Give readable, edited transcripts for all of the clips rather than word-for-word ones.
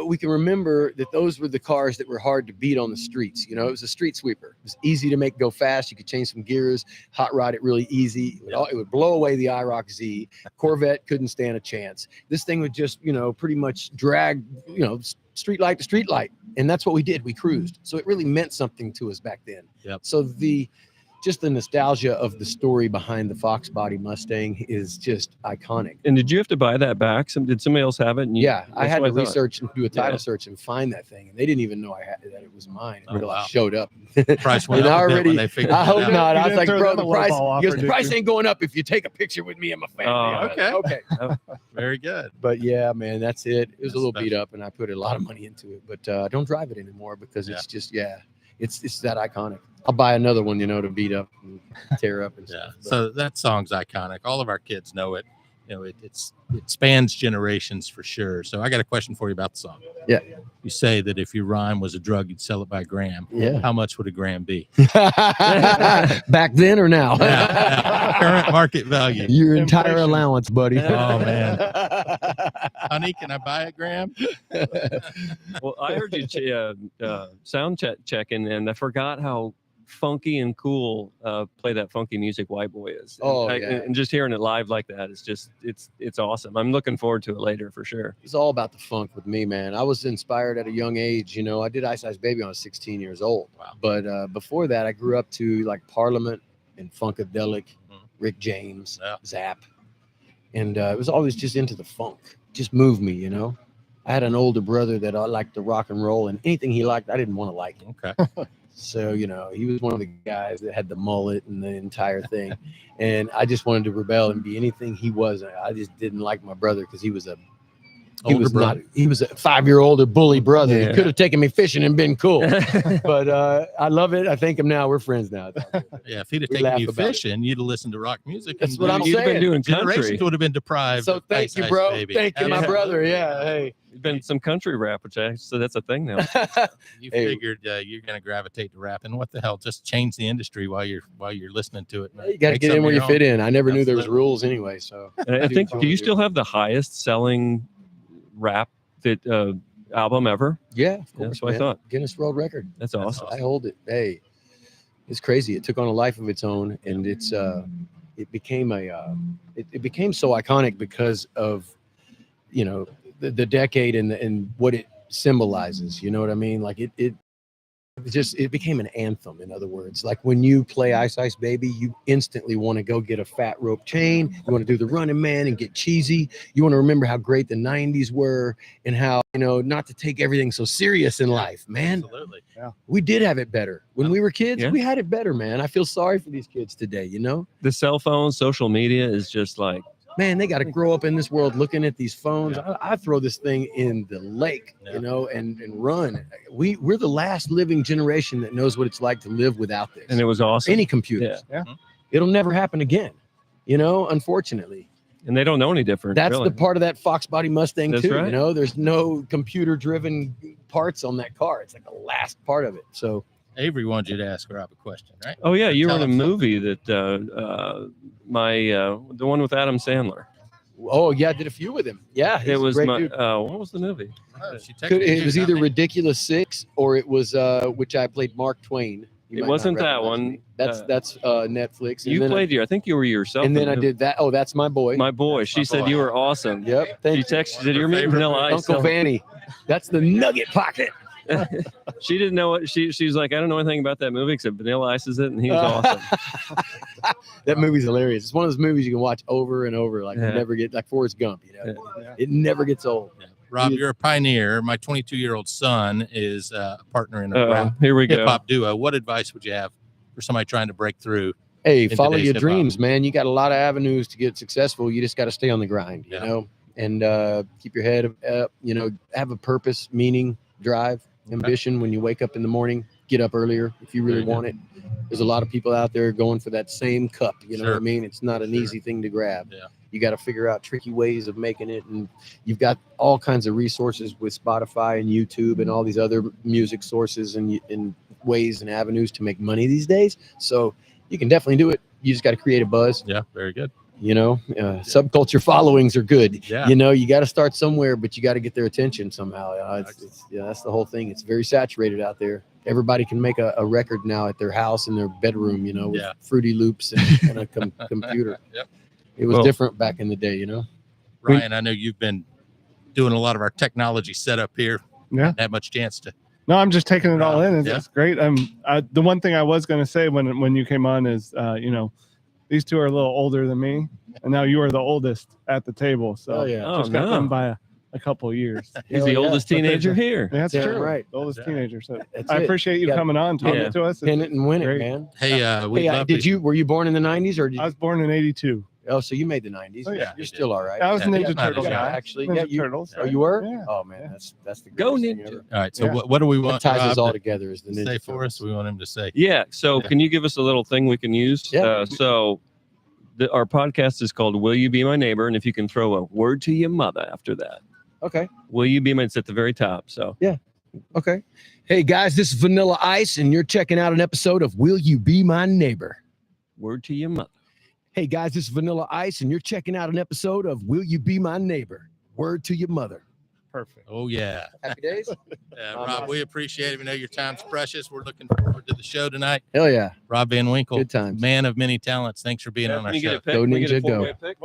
we can remember that those were the cars that were hard to beat on the streets. You know, it was a street sweeper. It was easy to make go fast. You could change some gears, hot rod it really easy. It would blow away the IROC Z. Corvette couldn't stand a chance. This thing would just, pretty much drag, street light to street light. And that's what we did. We cruised. So it really meant something to us back then. Yep. So just the nostalgia of the story behind the Fox Body Mustang is just iconic. And did you have to buy that back? Did somebody else have it? And I had to research and do a title search and find that thing, and they didn't even know that it was mine until I showed up. Price went up when they figured I hope not. I was like, bro, the price ain't going up if you take a picture with me and my family. Okay. Very good. But yeah, man, that's it. It was a little beat up, and I put a lot of money into it, but I don't drive it anymore because it's just it's that iconic. I'll buy another one, to beat up and tear up and stuff. So that song's iconic. All of our kids know it. It spans generations for sure. So I got a question for you about the song. Yeah. You say that if your rhyme was a drug, you'd sell it by gram. Yeah. How much would a gram be? Back then or now? Current market value. Your entire allowance, buddy. Oh, man. Honey, can I buy a gram? Well, I heard you sound checking, and I forgot how funky and cool play that funky music White Boy is. And just hearing it live like that is just it's awesome. I'm looking forward to it later for sure. It's all about the funk with me, man. I was inspired at a young age. I did Ice Ice Baby when I was 16 years old. Wow. But before that, I grew up to like Parliament and Funkadelic, Rick James, Zapp, and it was always just into the funk. Just moved me, I had an older brother that I liked to rock and roll, and anything he liked, I didn't want to like it. Okay. So, he was one of the guys that had the mullet and the entire thing. And I just wanted to rebel and be anything he wasn't. I just didn't like my brother because he was a 5-year-old bully brother. Yeah. He could have taken me fishing and been cool. But I love it. I thank him now. We're friends now. Yeah, if he'd have taken you fishing, you'd have listened to rock music. That's what I'm You'd saying. have been doing Generations country. would have been deprived. So thank you, bro. Thank you, my brother. Yeah, hey. You've been some country rap, so that's a thing now. You figured you're going to gravitate to rapping. What the hell? Just change the industry while you're listening to it. You got to get in where you fit in. I never knew there was rules anyway. So I think, do you still have the highest selling rap album ever? Yeah, of course. That's what I thought. Guinness World Record. That's awesome. I hold it. Hey, it's crazy. It took on a life of its own, and it became it became so iconic because of the decade and what it symbolizes. You know what I mean? Like it became an anthem. In other words, like when you play Ice Ice Baby, you instantly want to go get a fat rope chain. You want to do the Running Man and get cheesy. You want to remember how great the 90s were and how, not to take everything so serious in life, man. Absolutely. Yeah. We did have it better. When we were kids, we had it better, man. I feel sorry for these kids today, The cell phone, social media is just like, man, they got to grow up in this world looking at these phones. I throw this thing in the lake, and run. We're the last living generation that knows what it's like to live without this. And it was awesome. Any computers. Yeah. It'll never happen again, unfortunately. And they don't know any different. That's really. the part of that Fox Body Mustang That's too. right. There's no computer-driven parts on that car. It's like the last part of it. So Avery wanted you to ask Rob a question, right? Oh yeah, you were in a Tell him movie that the one with Adam Sandler. oh yeah, I did a few with him. Yeah, he's It a was great my dude. what was the movie? She texted It you was either something. Ridiculous Six or it was which I played Mark Twain. You It might not wasn't that recognize one. me. That's Netflix. And You then played I think you were yourself. and then in I the- did that. Oh, that's my boy. My boy. She my said boy. you were awesome. Yep. She Thank you. texted. Did you remember favorite Vanilla Ice? Uncle Vanny. That's the nugget pocket. She didn't know what she's like. I don't know anything about that movie except Vanilla Ice is it, and he was awesome. That movie's hilarious. It's one of those movies you can watch over and over. Like you Yeah. never get like Forrest Gump. Yeah. It never gets old. Yeah. Rob, you're a pioneer. My 22-year-old son is a partner in a rap Here we go. hip hop duo. What advice would you have for somebody trying to break through? Hey, in follow today's your hip-hop. dreams, man. You got a lot of avenues to get successful. You just got to stay on the grind, and keep your head up. Have a purpose, meaning, drive, ambition. When you wake up in the morning, get up earlier if you really Very want it. There's a lot of people out there going for that same cup. You know what I Sure. mean? It's not an Sure. easy thing to grab. Yeah. You got to figure out tricky ways of making it. And you've got all kinds of resources with Spotify and YouTube and all these other music sources and ways and avenues to make money these days. So you can definitely do it. You just got to create a buzz. Yeah, very good. You know, subculture followings are good. Yeah. You know, you got to start somewhere, but you got to get their attention somehow. That's the whole thing. It's very saturated out there. Everybody can make a record now at their house in their bedroom, you know, with Fruity Loops and a computer. Yep. It was different back in the day, you know. Ryan, I know you've been doing a lot of our technology setup here. Yeah. Haven't had much chance to. No, I'm just taking it all in. Yeah. It's great. The one thing I was going to say when you came on is, you know, these two are a little older than me, and now you are the oldest at the table. So just got them by a couple of years. He's the oldest teenager here. That's true. Right. The oldest teenager. So That's I it. appreciate you coming on, talking to us. Pin it and win it, great. man. Hey, were you born in the 90s or I was born in '82. Oh, so you made the 90s. Oh, yeah. You're still all right. I was a Ninja Yeah, Turtle yeah, guy. actually. Ninja Yeah, Turtles. Oh, you were? Yeah. Oh man, that's the Go greatest thing Ninja. ever. All right. So Yeah. what do we What want ties us Rob all to together is the say Ninja for us? Turtles. We want him to say. Yeah. So can you give us a little thing we can use? Yeah. Our podcast is called Will You Be My Neighbor? And if you can throw a word to your mother after that. Okay. Will you be my? It's at the very top. So Okay. Hey guys, this is Vanilla Ice, and you're checking out an episode of Will You Be My Neighbor? word to your mother. Hey guys, this is Vanilla Ice, and you're checking out an episode of Will You Be My Neighbor? Word to your mother. Perfect. Oh yeah. Happy days. Rob, we appreciate it. We know your time's precious. We're looking forward to the show tonight. Hell yeah. Rob Van Winkle, Good times. man of many talents. Thanks for being on Can our you get show. a pick? Go Can we get a Ninja, go. four-way pick?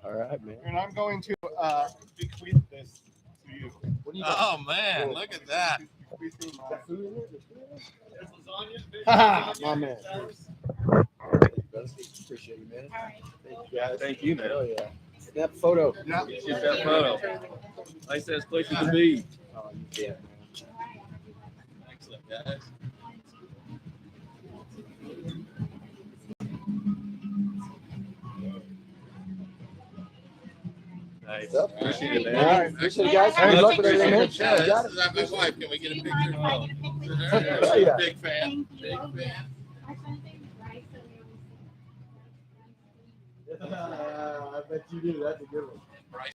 All right, man. And I'm going to bequeath this to you. Oh man, look at that. My man. Appreciate you, man. Thank you, guys. Thank you, man. Hell yeah. Snap photo. Yeah. Get that photo. Nice ass place to be. Oh, yeah. Excellent, guys. Nice. Appreciate it, man. All right. Appreciate it, guys. Good luck with everything, man. Yeah, You got this it. is my wife. Can we get a picture? Yeah. Big fan. Big fan. I bet you do. That's a good one. Bryce.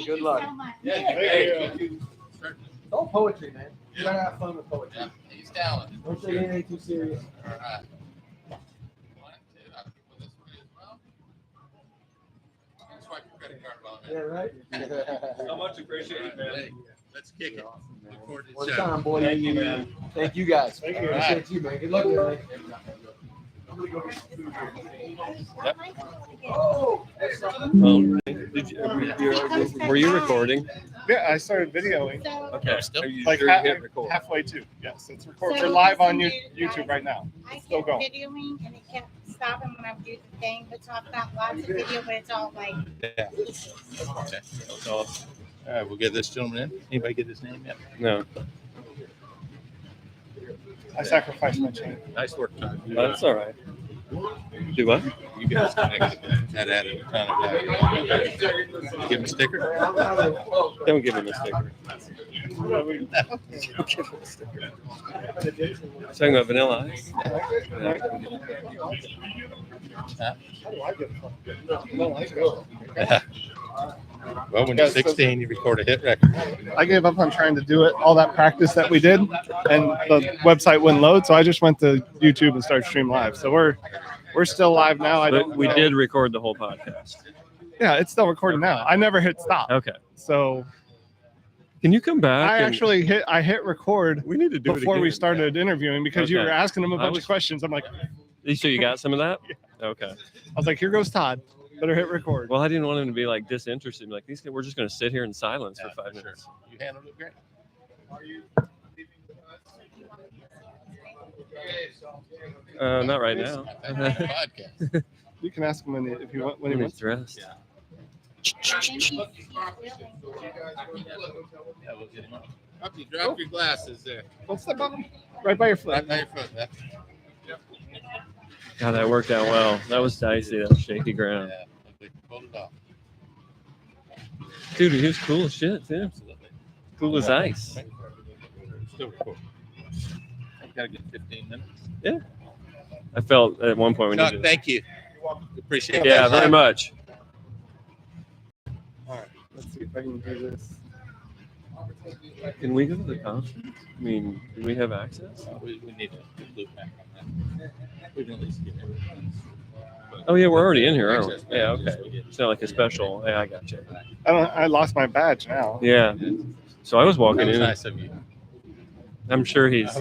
Good luck. Thank you. It's all poetry, man. You gotta have fun with poetry. Yeah, he's talented. Don't take anything too serious. All right. 1, 2. I'll keep with this one as well. Swipe your credit card while I'm at it. Yeah, right? So much appreciated, man. Hey, let's kick it. Look forward to the One show. time, boy. Thank you, man. Thank you, guys. Thank you. Appreciate you, man. Good luck with everything. I'm gonna go get some food here. Oh, Were you recording? Yeah, I started videoing Okay. Still? Are you like sure you hit record? halfway to. Yes, it's recorded. We're live on YouTube right now. I Still kept going. videoing and it kept stopping when I would do the thing, but so I've got lots of video, but it's all like. Yeah. Okay. So, all right, we'll get this gentleman in. Anybody get his name yet? No. I sacrificed my chain. Nice work, Todd. That's all right. Do what? You guys connected. That added a ton of value. Give him a sticker. Don't give him a sticker. Talking about Vanilla Ice. Well, when you're 16, you record a hit record. I gave up on trying to do it, all that practice that we did, and the website wouldn't load. So I just went to YouTube and started stream live. So we're still live now. But we did record the whole podcast. Yeah, it's still recording now. I never hit stop. Okay. So Can you come back? I and- actually hit record We need to do before it we again. started interviewing because you Okay. were asking him a I bunch was- of questions. I'm like, So you got some of that? Okay. I was like, here goes Todd. Better hit record. Well, I didn't want him to be like disinterested. Like these guys, we're just going to sit here in silence Yeah, for 5 for sure. minutes. You handled it great. Not right now. Podcast. You can ask him if you want when he When wants. he's dressed. Yeah. I think he's willing. Yeah, we'll get him up. Up, you drop your glasses there. What's the button? Right by your foot. Right by your foot. That's, God, that worked out well. That was dicey. That was shaky ground. yeah, we pulled it off. Dude, he was cool as shit, too. Absolutely. Cool as ice. Still recording. I've got to get 15 minutes. I felt at one point we Chuck, needed. thank you. Appreciate Yeah, that. very much. All right. Let's see if I can do this. Can we go to the concert? I mean, do we have access? We need to loop back on that. We can at least get everything. Oh yeah, we're already in here, aren't we? Yeah, okay. It's not like a special. Yeah, I got you. I lost my badge now. Yeah. So I was walking That was in. nice of you. I'm sure he's